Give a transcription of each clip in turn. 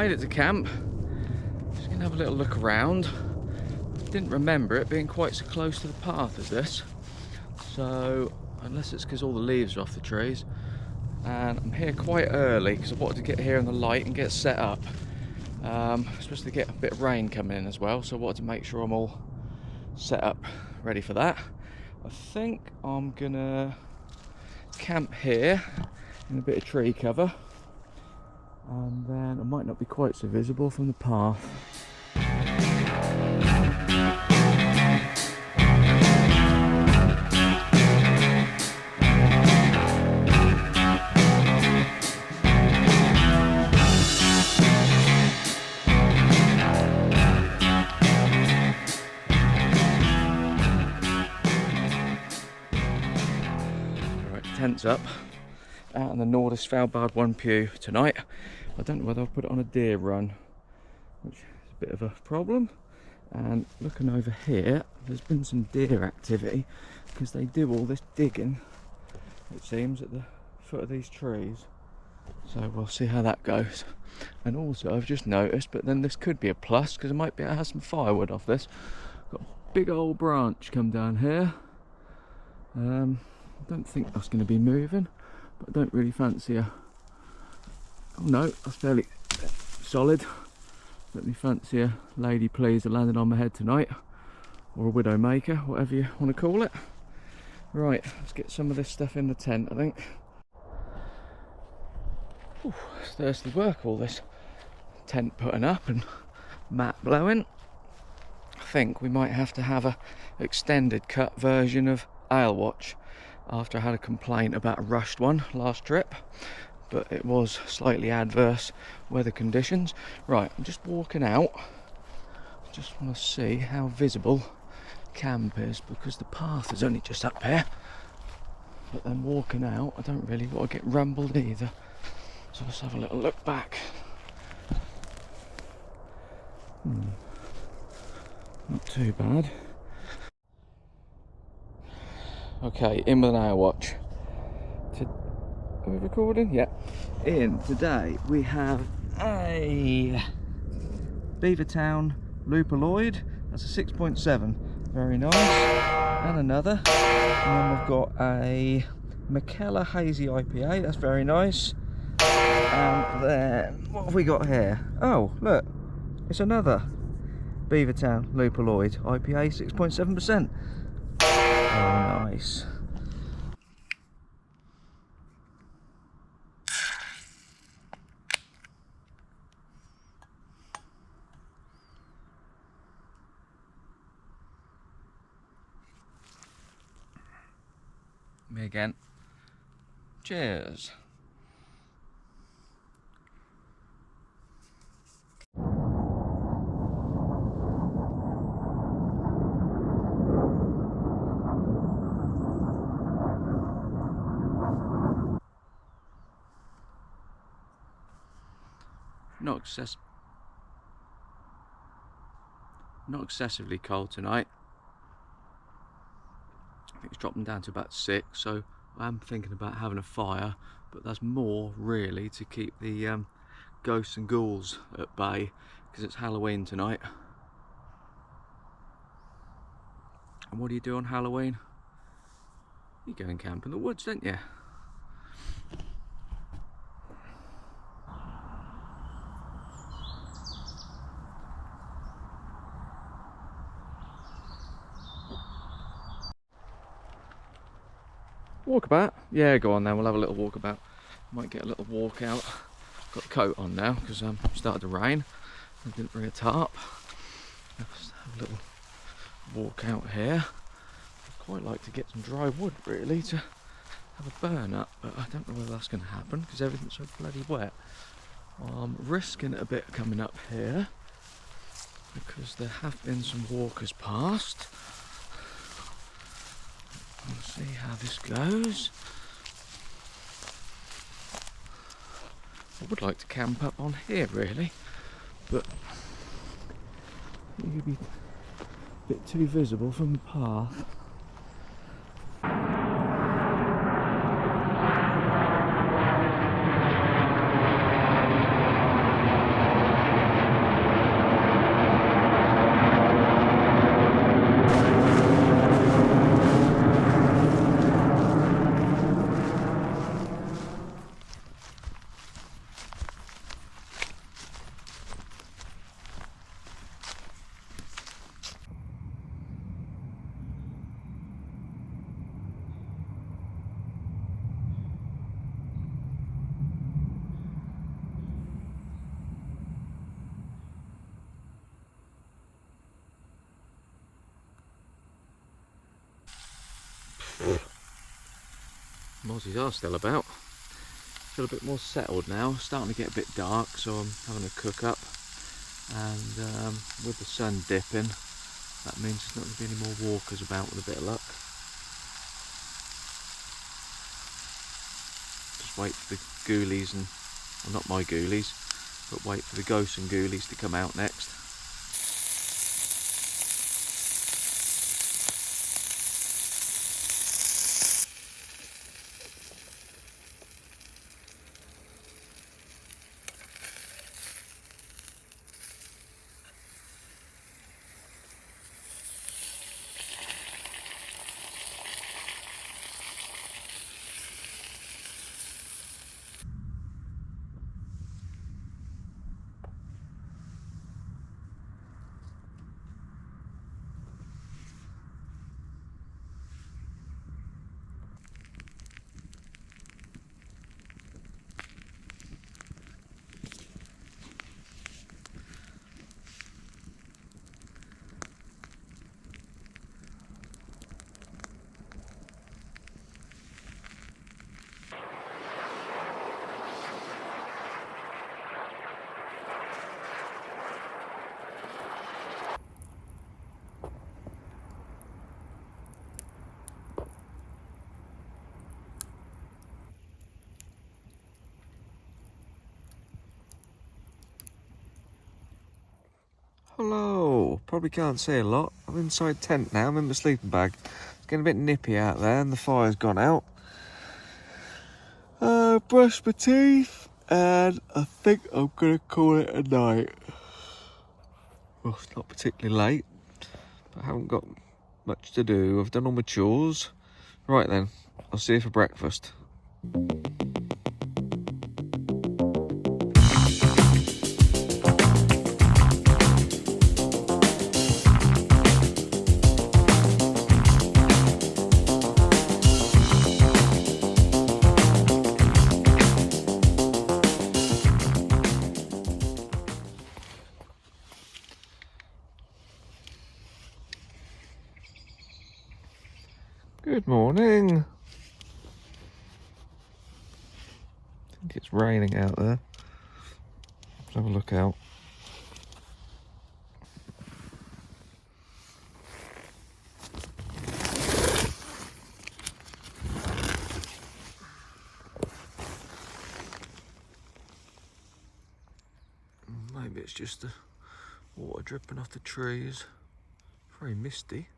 made it to camp. Just gonna have a little look around. Didn't remember it being quite so close to the path as this. So, unless it's because all the leaves are off the trees. And I'm here quite early because I wanted to get here in the light and get set up. Supposed to get a bit of rain coming in as well, so I wanted to make sure I'm all set up, ready for that. I think I'm gonna camp here in a bit of tree cover, and then I might not be quite so visible from the path. Tents up out in the Nordisk stalbarg 1 pew tonight. I don't know whether I'll put it on a deer run, which is a bit of a problem. And looking over here, there's been some deer activity because they do all this digging, it seems, at the foot of these trees. So we'll see how that goes. And also I've just noticed, but then this could be a plus because I might be able to have some firewood off this. Got a big old branch come down here. I don't think that's going to be moving, but I don't really fancy a... Oh no, that's fairly solid. Don't me fancy a lady pleaser landing on my head tonight, or a widow maker, whatever you want to call it. Right, let's get some of this stuff in the tent, I think. Whew, it's thirsty work, all this tent putting up and mat blowing. I think we might have to have a extended cut version of Ale Watch, after I had a complaint about a rushed one last trip, but it was slightly adverse weather conditions. Right, I'm just walking out. Just want to see how visible camp is because the path is only just up here. But then walking out, I don't really want to get rumbled either. So let's have a little look back. Not too bad. Okay, in with an Ale Watch. Are we recording? Yeah. In today we have a Beavertown Lupaloid. That's a 6.7. Very nice. And another. And then we've got a McKellar Hazy IPA. That's very nice. And then what have we got here? Oh, look. It's another Beavertown Lupaloid IPA, 6.7%. Oh, nice. Me again. Cheers. Not excessively cold tonight. I think it's dropping down to about 6, so I am thinking about having a fire, but that's more really to keep the ghosts and ghouls at bay because it's Halloween tonight. And what do you do on Halloween? You go and camp in the woods, don't you? Walkabout? Yeah, go on then, we'll have a little walkabout. Might get a little walk out. Got the coat on now because it started to rain. I didn't bring a tarp. Let's have a little walk out here. I'd quite like to get some dry wood really to have a burn up, but I don't know whether that's going to happen because everything's so bloody wet. I'm risking it a bit coming up here because there have been some walkers past. We'll see how this goes. I would like to camp up on here really, but it could be a bit too visible from the path. Mozzies are still about. Feel a bit more settled now. Starting to get a bit dark, so I'm having a cook up. And with the sun dipping, that means there's not going to be any more walkers about with a bit of luck. Just wait for the ghoulies and, well, not my ghoulies, but wait for the ghosts and ghoulies to come out next. Hello, probably can't see a lot. I'm inside tent now, I'm in my sleeping bag. It's getting a bit nippy out there and the fire's gone out. Brushed my teeth and I think I'm gonna call it a night. Well, it's not particularly late, but I haven't got much to do. I've done all my chores. Right then, I'll see you for breakfast. Good morning. I think it's raining out there. Let's have a look out. Maybe it's just the water dripping off the trees. Very misty.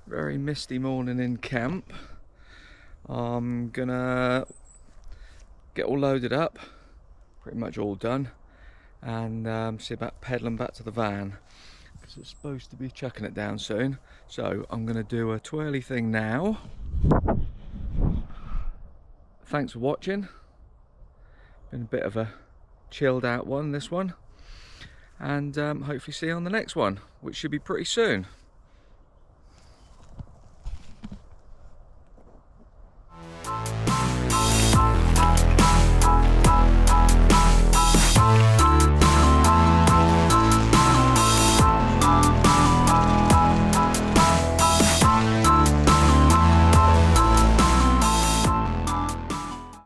Very misty morning in camp. I'm gonna get all loaded up, pretty much all done, and see about pedalling back to the van because it's supposed to be chucking it down soon. So I'm gonna do a twirly thing now thanks for watching. Been a bit of a chilled out one, this one, and hopefully see you on the next one, which should be pretty soon.